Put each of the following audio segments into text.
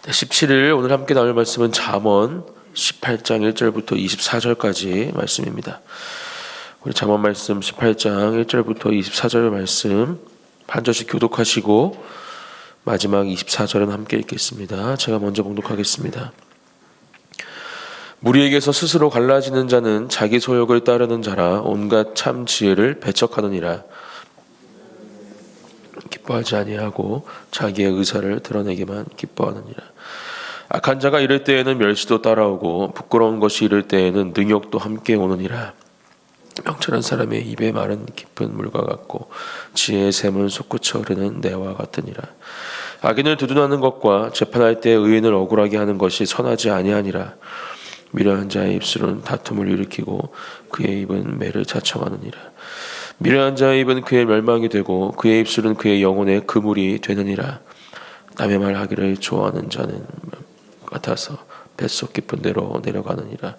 17일 오늘 함께 나눌 말씀은 잠언 18장 1절부터 24절까지 말씀입니다. 우리 잠언 말씀 18장 1절부터 24절 말씀 한 절씩 교독하시고 마지막 24절은 함께 읽겠습니다. 제가 먼저 봉독하겠습니다. 무리에게서 스스로 갈라지는 자는 자기 소욕을 따르는 자라 온갖 참 지혜를 배척하느니라. 기뻐하지 아니하고 자기의 의사를 드러내기만 기뻐하느니라. 악한 자가 이럴 때에는 멸시도 따라오고 부끄러운 것이 이럴 때에는 능욕도 함께 오느니라. 명철한 사람의 입의 말은 깊은 물과 같고 지혜의 샘은 솟구쳐 흐르는 내와 같으니라. 악인을 두둔하는 것과 재판할 때 의인을 억울하게 하는 것이 선하지 아니하니라. 미련한 자의 입술은 다툼을 일으키고 그의 입은 매를 자청하느니라. 미련한 자의 입은 그의 멸망이 되고 그의 입술은 그의 영혼의 그물이 되느니라. 남의 말 하기를 좋아하는 자는 같아서 뱃속 깊은 데로 내려가느니라.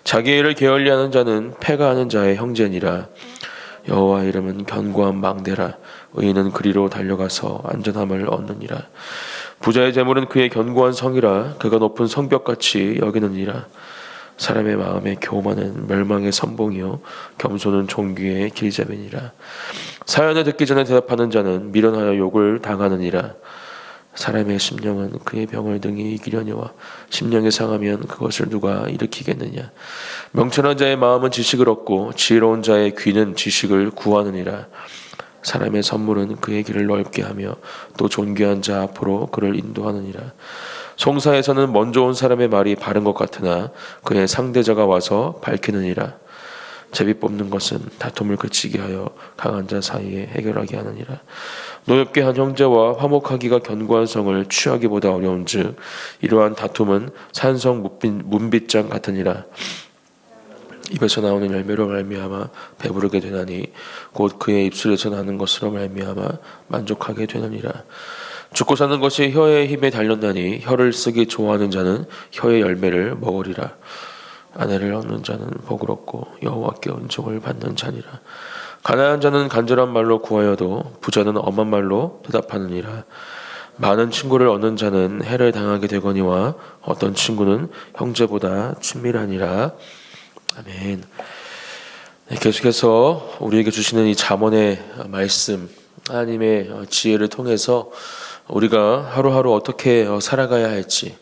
자기의 일을 게을리하는 자는 패가하는 자의 형제니라. 여호와 이름은 견고한 망대라. 의인은 그리로 달려가서 안전함을 얻느니라. 부자의 재물은 그의 견고한 성이라. 그가 높은 성벽같이 여기느니라. 사람의 마음에 교만은 멸망의 선봉이요 겸손은 종기의 길잡이니라. 사연을 듣기 전에 대답하는 자는 미련하여 욕을 당하느니라. 사람의 심령은 그의 병을 능히 이기려니와 심령이 상하면 그것을 누가 일으키겠느냐. 명철한 자의 마음은 지식을 얻고 지혜로운 자의 귀는 지식을 구하느니라. 사람의 선물은 그의 길을 넓게 하며 또 존귀한 자 앞으로 그를 인도하느니라. 송사에서는 먼저 온 사람의 말이 바른 것 같으나 그의 상대자가 와서 밝히느니라. 제비 뽑는 것은 다툼을 그치게 하여 강한 자 사이에 해결하게 하느니라. 노엽게 한 형제와 화목하기가 견고한 성을 취하기보다 어려운즉 이러한 다툼은 산성 문빗장 같으니라. 입에서 나오는 열매로 말미암아 배부르게 되나니 곧 그의 입술에서 나는 것으로 말미암아 만족하게 되느니라. 죽고 사는 것이 혀의 힘에 달렸나니 혀를 쓰기 좋아하는 자는 혀의 열매를 먹으리라. 아내를 얻는 자는 복을 얻고 여호와께 은총을 받는 자니라. 가난한 자는 간절한 말로 구하여도 부자는 엄한 말로 대답하느니라. 많은 친구를 얻는 자는 해를 당하게 되거니와 어떤 친구는 형제보다 친밀하니라. 아멘. 네, 계속해서 우리에게 주시는 이 잠언의 말씀, 하나님의 지혜를 통해서 우리가 하루하루 어떻게 살아가야 할지,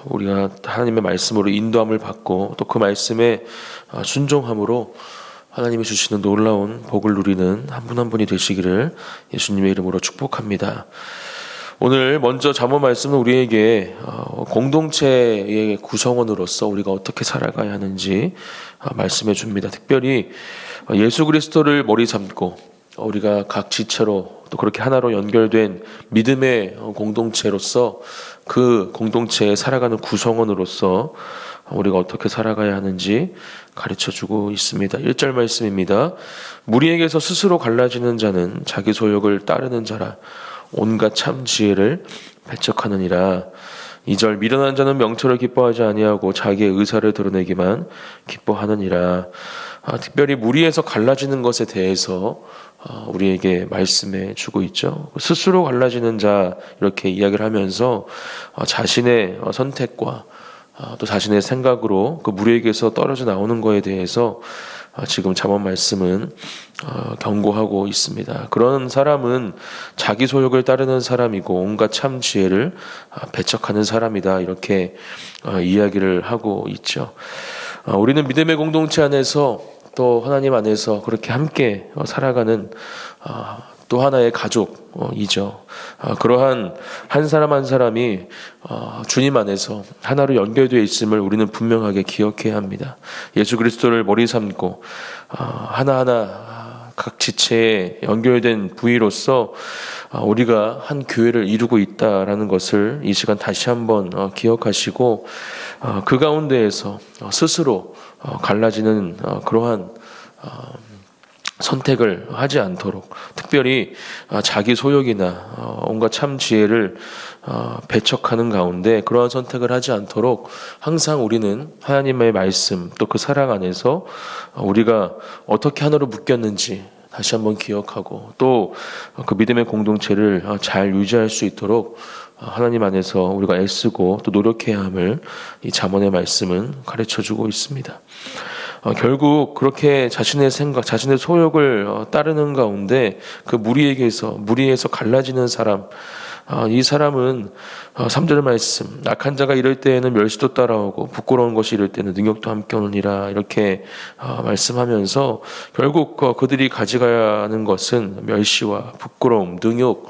우리가 하나님의 말씀으로 인도함을 받고 또 그 말씀에 순종함으로 하나님이 주시는 놀라운 복을 누리는 한 분 한 분이 되시기를 예수님의 이름으로 축복합니다. 오늘 먼저 잠언 말씀은 우리에게 공동체의 구성원으로서 우리가 어떻게 살아가야 하는지 말씀해 줍니다. 특별히 예수 그리스도를 머리 삼고 우리가 각 지체로 또 그렇게 하나로 연결된 믿음의 공동체로서 그 공동체에 살아가는 구성원으로서 우리가 어떻게 살아가야 하는지 가르쳐주고 있습니다. 1절 말씀입니다. 무리에게서 스스로 갈라지는 자는 자기 소욕을 따르는 자라 온갖 참 지혜를 배척하느니라. 2절 미련한 자는 명철을 기뻐하지 아니하고 자기의 의사를 드러내기만 기뻐하느니라. 특별히 무리에서 갈라지는 것에 대해서 우리에게 말씀해 주고 있죠. 스스로 갈라지는 자 이렇게 이야기를 하면서 자신의 선택과 또 자신의 생각으로 그 무리에게서 떨어져 나오는 것에 대해서 지금 잠언 말씀은 경고하고 있습니다. 그런 사람은 자기 소욕을 따르는 사람이고 온갖 참 지혜를 배척하는 사람이다 이렇게 이야기를 하고 있죠. 우리는 믿음의 공동체 안에서 또 하나님 안에서 그렇게 함께 살아가는 또 하나의 가족이죠. 그러한 한 사람 한 사람이 주님 안에서 하나로 연결되어 있음을 우리는 분명하게 기억해야 합니다. 예수 그리스도를 머리 삼고 하나하나 각 지체에 연결된 부위로서 우리가 한 교회를 이루고 있다라는 것을 이 시간 다시 한번 기억하시고 그 가운데에서 스스로 갈라지는 그러한 선택을 하지 않도록 특별히 자기 소욕이나 온갖 참 지혜를 배척하는 가운데 그러한 선택을 하지 않도록 항상 우리는 하나님의 말씀 또 그 사랑 안에서 우리가 어떻게 하나로 묶였는지 다시 한번 기억하고 또 그 믿음의 공동체를 잘 유지할 수 있도록 하나님 안에서 우리가 애쓰고 또 노력해야 함을 이 잠언의 말씀은 가르쳐주고 있습니다. 결국 그렇게 자신의 생각, 자신의 소욕을 따르는 가운데 그 무리에서 갈라지는 사람, 이 사람은 3절 말씀, 악한 자가 이럴 때에는 멸시도 따라오고 부끄러운 것이 이럴 때는 능욕도 함께 오느니라 이렇게 말씀하면서 결국 그들이 가져가야 하는 것은 멸시와 부끄러움, 능욕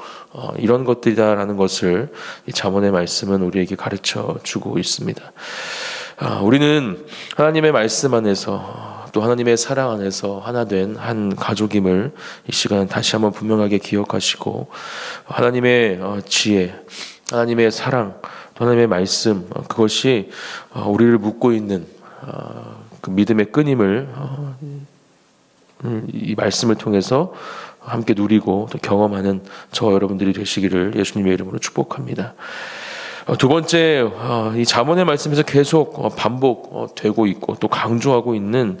이런 것들이다라는 것을 이 잠언의 말씀은 우리에게 가르쳐 주고 있습니다. 우리는 하나님의 말씀 안에서 또 하나님의 사랑 안에서 하나 된 한 가족임을 이 시간 다시 한번 분명하게 기억하시고 하나님의 지혜, 하나님의 사랑, 하나님의 말씀 그것이 우리를 묶고 있는 그 믿음의 끈임을 이 말씀을 통해서 함께 누리고 또 경험하는 저와 여러분들이 되시기를 예수님의 이름으로 축복합니다. 두 번째, 이 잠언의 말씀에서 계속 반복되고 있고 또 강조하고 있는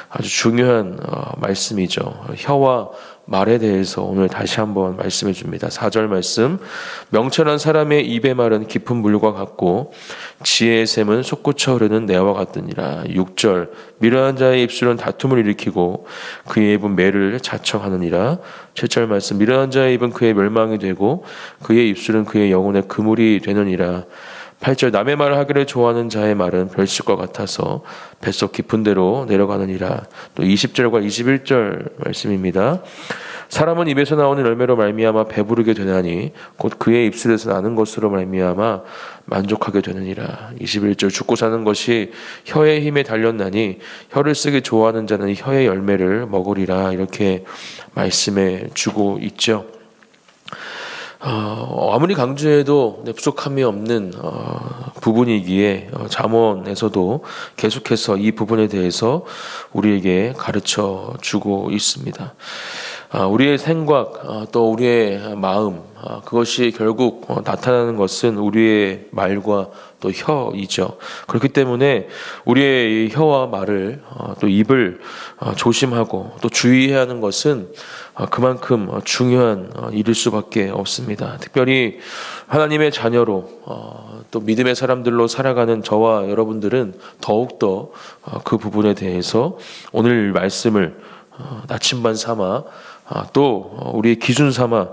아주 중요한 말씀이죠. 혀와 말에 대해서 오늘 다시 한번 말씀해 줍니다. 4절 말씀, 명철한 사람의 입의 말은 깊은 물과 같고 지혜의 샘은 솟구쳐 흐르는 내와 같으니라. 6절, 미련한 자의 입술은 다툼을 일으키고 그의 입은 매를 자청하느니라. 7절 말씀, 미련한 자의 입은 그의 멸망이 되고 그의 입술은 그의 영혼의 그물이 되느니라. 8절, 남의 말을 하기를 좋아하는 자의 말은 별식과 같아서 뱃속 깊은 데로 내려가느니라. 또 20절과 21절 말씀입니다. 사람은 입에서 나오는 열매로 말미암아 배부르게 되나니 곧 그의 입술에서 나는 것으로 말미암아 만족하게 되느니라. 21절, 죽고 사는 것이 혀의 힘에 달렸나니 혀를 쓰기 좋아하는 자는 혀의 열매를 먹으리라. 이렇게 말씀해 주고 있죠. 아무리 강조해도 부족함이 없는 부분이기에 잠언에서도 계속해서 이 부분에 대해서 우리에게 가르쳐 주고 있습니다. 우리의 생각 또 우리의 마음 그것이 결국 나타나는 것은 우리의 말과 또 혀이죠. 그렇기 때문에 우리의 혀와 말을 또 입을 조심하고 또 주의해야 하는 것은 그만큼 중요한 일일 수밖에 없습니다. 특별히 하나님의 자녀로 또 믿음의 사람들로 살아가는 저와 여러분들은 더욱더 그 부분에 대해서 오늘 말씀을 나침반 삼아 또 우리의 기준 삼아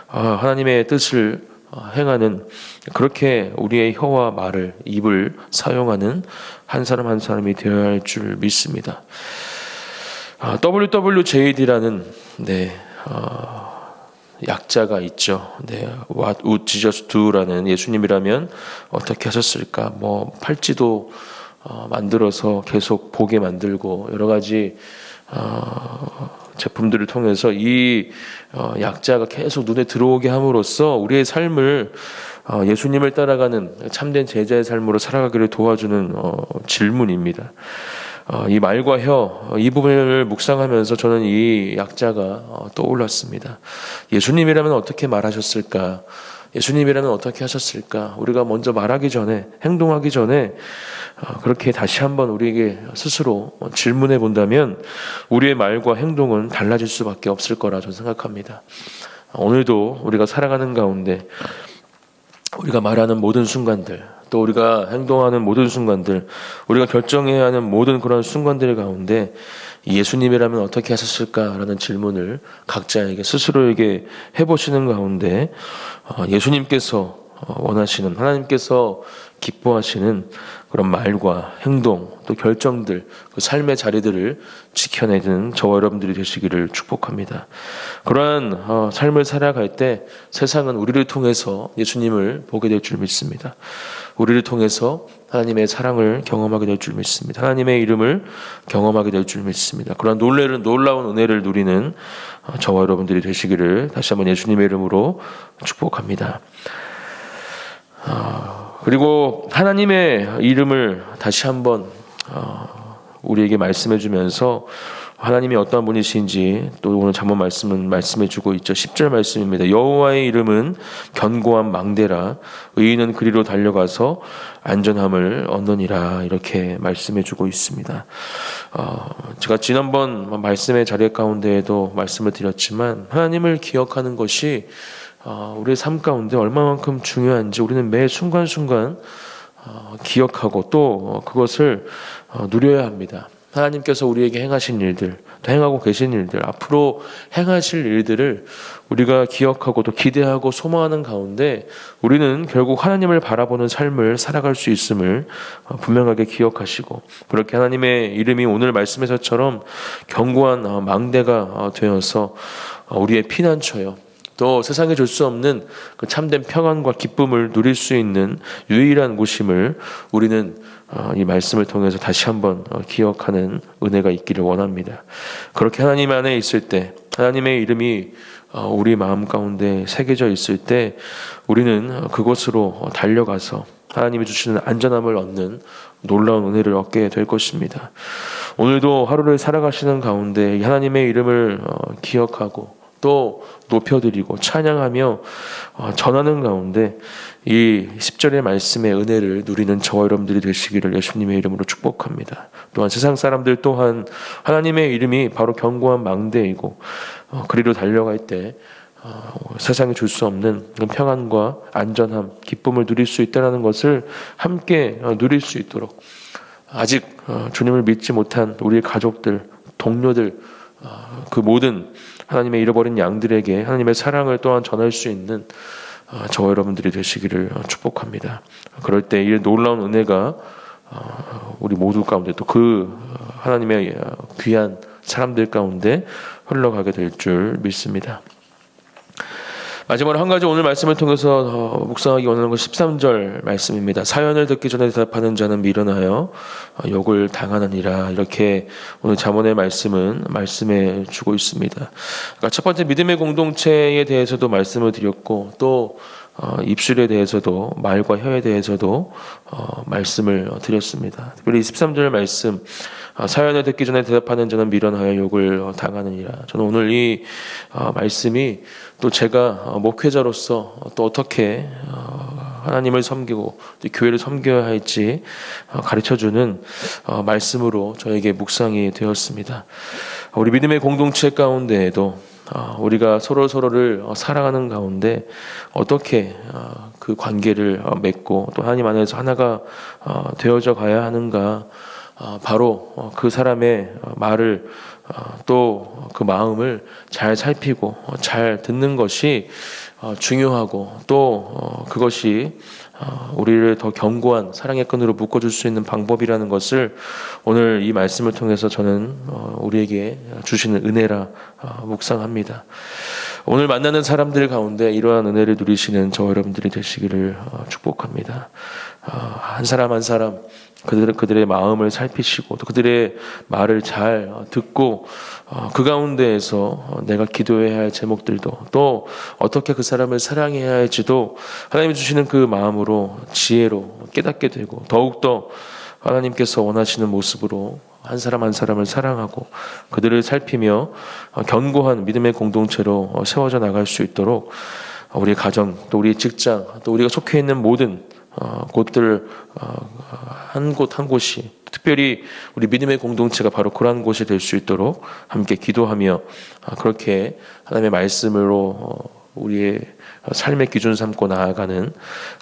하나님의 뜻을 행하는 그렇게 우리의 혀와 말을 입을 사용하는 한 사람 한 사람이 되어야 할 줄 믿습니다. WWJD라는 약자가 있죠. What would Jesus do라는 예수님이라면 어떻게 하셨을까? 팔찌도 만들어서 계속 보게 만들고 여러 가지 제품들을 통해서 이 약자가 계속 눈에 들어오게 함으로써 우리의 삶을 예수님을 따라가는 참된 제자의 삶으로 살아가기를 도와주는 질문입니다. 이 말과 혀, 이 부분을 묵상하면서 저는 이 약자가 떠올랐습니다. 예수님이라면 어떻게 말하셨을까? 예수님이라면 어떻게 하셨을까? 우리가 먼저 말하기 전에, 행동하기 전에 그렇게 다시 한번 우리에게 스스로 질문해 본다면 우리의 말과 행동은 달라질 수밖에 없을 거라 저는 생각합니다. 오늘도 우리가 살아가는 가운데 우리가 말하는 모든 순간들, 또 우리가 행동하는 모든 순간들, 우리가 결정해야 하는 모든 그런 순간들 가운데 예수님이라면 어떻게 하셨을까라는 질문을 각자에게 스스로에게 해보시는 가운데 예수님께서 원하시는, 하나님께서 기뻐하시는 그런 말과 행동 또 결정들, 그 삶의 자리들을 지켜내는 저와 여러분들이 되시기를 축복합니다. 그러한 삶을 살아갈 때 세상은 우리를 통해서 예수님을 보게 될 줄 믿습니다. 우리를 통해서 하나님의 사랑을 경험하게 될 줄 믿습니다. 하나님의 이름을 경험하게 될 줄 믿습니다. 그러한 놀라운 은혜를 누리는 저와 여러분들이 되시기를 다시 한번 예수님의 이름으로 축복합니다. 그리고 하나님의 이름을 다시 한번 우리에게 말씀해 주면서 하나님이 어떠한 분이신지 또 오늘 잠언 말씀은 말씀해주고 있죠. 10절 말씀입니다. 여호와의 이름은 견고한 망대라 의인은 그리로 달려가서 안전함을 얻느니라 이렇게 말씀해주고 있습니다. 제가 지난번 말씀의 자리 가운데에도 말씀을 드렸지만 하나님을 기억하는 것이 우리의 삶 가운데 얼마만큼 중요한지 우리는 매 순간순간 기억하고 또 그것을 누려야 합니다. 하나님께서 우리에게 행하신 일들, 또 행하고 계신 일들, 앞으로 행하실 일들을 우리가 기억하고 또 기대하고 소망하는 가운데 우리는 결국 하나님을 바라보는 삶을 살아갈 수 있음을 분명하게 기억하시고 그렇게 하나님의 이름이 오늘 말씀에서처럼 견고한 망대가 되어서 우리의 피난처요. 또 세상에 줄 수 없는 그 참된 평안과 기쁨을 누릴 수 있는 유일한 곳임을 우리는 이 말씀을 통해서 다시 한번 기억하는 은혜가 있기를 원합니다. 그렇게 하나님 안에 있을 때 하나님의 이름이 우리 마음 가운데 새겨져 있을 때 우리는 그곳으로 달려가서 하나님이 주시는 안전함을 얻는 놀라운 은혜를 얻게 될 것입니다. 오늘도 하루를 살아가시는 가운데 하나님의 이름을 기억하고 또 높여드리고 찬양하며 전하는 가운데 이 10절의 말씀의 은혜를 누리는 저와 여러분들이 되시기를 예수님의 이름으로 축복합니다. 또한 세상 사람들 또한 하나님의 이름이 바로 견고한 망대이고 그리로 달려갈 때 세상에 줄 수 없는 평안과 안전함, 기쁨을 누릴 수 있다는 것을 함께 누릴 수 있도록 아직 주님을 믿지 못한 우리의 가족들, 동료들 그 모든 하나님의 잃어버린 양들에게 하나님의 사랑을 또한 전할 수 있는 저와 여러분들이 되시기를 축복합니다. 그럴 때 이 놀라운 은혜가 우리 모두 가운데 또 그 하나님의 귀한 사람들 가운데 흘러가게 될 줄 믿습니다. 마지막으로 한 가지 오늘 말씀을 통해서 묵상하기 원하는 것 13절 말씀입니다. 사연을 듣기 전에 대답하는 자는 미련하여 욕을 당하느니라 이렇게 오늘 잠언의 말씀은 말씀해 주고 있습니다. 그러니까 첫 번째 믿음의 공동체에 대해서도 말씀을 드렸고 또 입술에 대해서도 말과 혀에 대해서도 말씀을 드렸습니다. 특별히 13절 말씀 사연을 듣기 전에 대답하는 자는 미련하여 욕을 당하느니라. 저는 오늘 이 말씀이 또 제가 목회자로서 또 어떻게 하나님을 섬기고 또 교회를 섬겨야 할지 가르쳐주는 말씀으로 저에게 묵상이 되었습니다. 우리 믿음의 공동체 가운데에도 우리가 서로를 사랑하는 가운데 어떻게 그 관계를 맺고 또 하나님 안에서 하나가 되어져 가야 하는가 바로 그 사람의 말을 또 그 마음을 잘 살피고 잘 듣는 것이 중요하고 또 그것이 우리를 더 견고한 사랑의 끈으로 묶어줄 수 있는 방법이라는 것을 오늘 이 말씀을 통해서 저는 우리에게 주시는 은혜라 묵상합니다. 오늘 만나는 사람들 가운데 이러한 은혜를 누리시는 저와 여러분들이 되시기를 축복합니다. 한 사람 한 사람 그들의 마음을 살피시고 또 그들의 말을 잘 듣고 그 가운데에서 내가 기도해야 할 제목들도 또 어떻게 그 사람을 사랑해야 할지도 하나님이 주시는 그 마음으로 지혜로 깨닫게 되고 더욱더 하나님께서 원하시는 모습으로 한 사람 한 사람을 사랑하고 그들을 살피며 견고한 믿음의 공동체로 세워져 나갈 수 있도록 우리 가정 또 우리 직장 또 우리가 속해 있는 모든 곳들 한 곳 한 곳이 특별히 우리 믿음의 공동체가 바로 그러한 곳이 될 수 있도록 함께 기도하며 그렇게 하나님의 말씀으로 우리의 삶의 기준 삼고 나아가는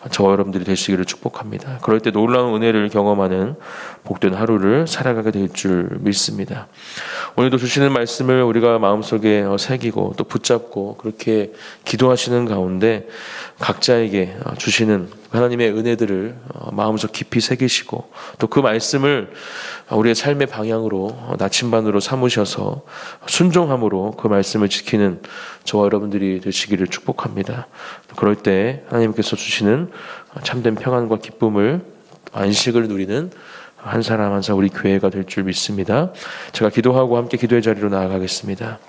저와 여러분들이 되시기를 축복합니다. 그럴 때 놀라운 은혜를 경험하는 복된 하루를 살아가게 될 줄 믿습니다. 오늘도 주시는 말씀을 우리가 마음속에 새기고 또 붙잡고 그렇게 기도하시는 가운데 각자에게 주시는 하나님의 은혜들을 마음속 깊이 새기시고 또 그 말씀을 우리의 삶의 방향으로 나침반으로 삼으셔서 순종함으로 그 말씀을 지키는 저와 여러분들이 되시기를 축복합니다. 그럴 때 하나님께서 주시는 참된 평안과 기쁨을 안식을 누리는 한 사람 한 사람 우리 교회가 될 줄 믿습니다. 제가 기도하고 함께 기도의 자리로 나아가겠습니다.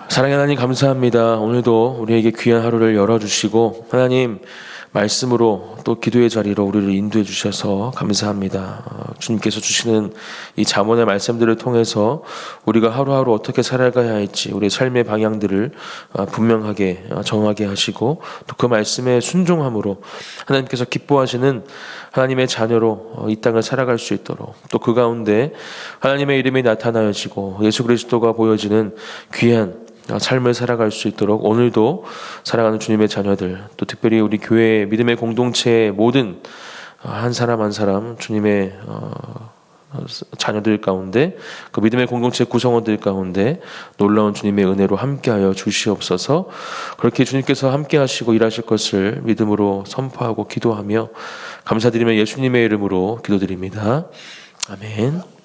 사랑의 하나님 감사합니다. 오늘도 우리에게 귀한 하루를 열어주시고 하나님 말씀으로 또 기도의 자리로 우리를 인도해 주셔서 감사합니다. 주님께서 주시는 이 잠언의 말씀들을 통해서 우리가 하루하루 어떻게 살아가야 할지 우리의 삶의 방향들을 분명하게 정하게 하시고 또 그 말씀에 순종함으로 하나님께서 기뻐하시는 하나님의 자녀로 이 땅을 살아갈 수 있도록 또 그 가운데 하나님의 이름이 나타나여지고 예수 그리스도가 보여지는 귀한 삶을 살아갈 수 있도록 오늘도 사랑하는 주님의 자녀들 또 특별히 우리 교회 믿음의 공동체의 모든 한 사람 한 사람 주님의 자녀들 가운데 그 믿음의 공동체 구성원들 가운데 놀라운 주님의 은혜로 함께하여 주시옵소서. 그렇게 주님께서 함께하시고 일하실 것을 믿음으로 선포하고 기도하며 감사드리며 예수님의 이름으로 기도드립니다. 아멘.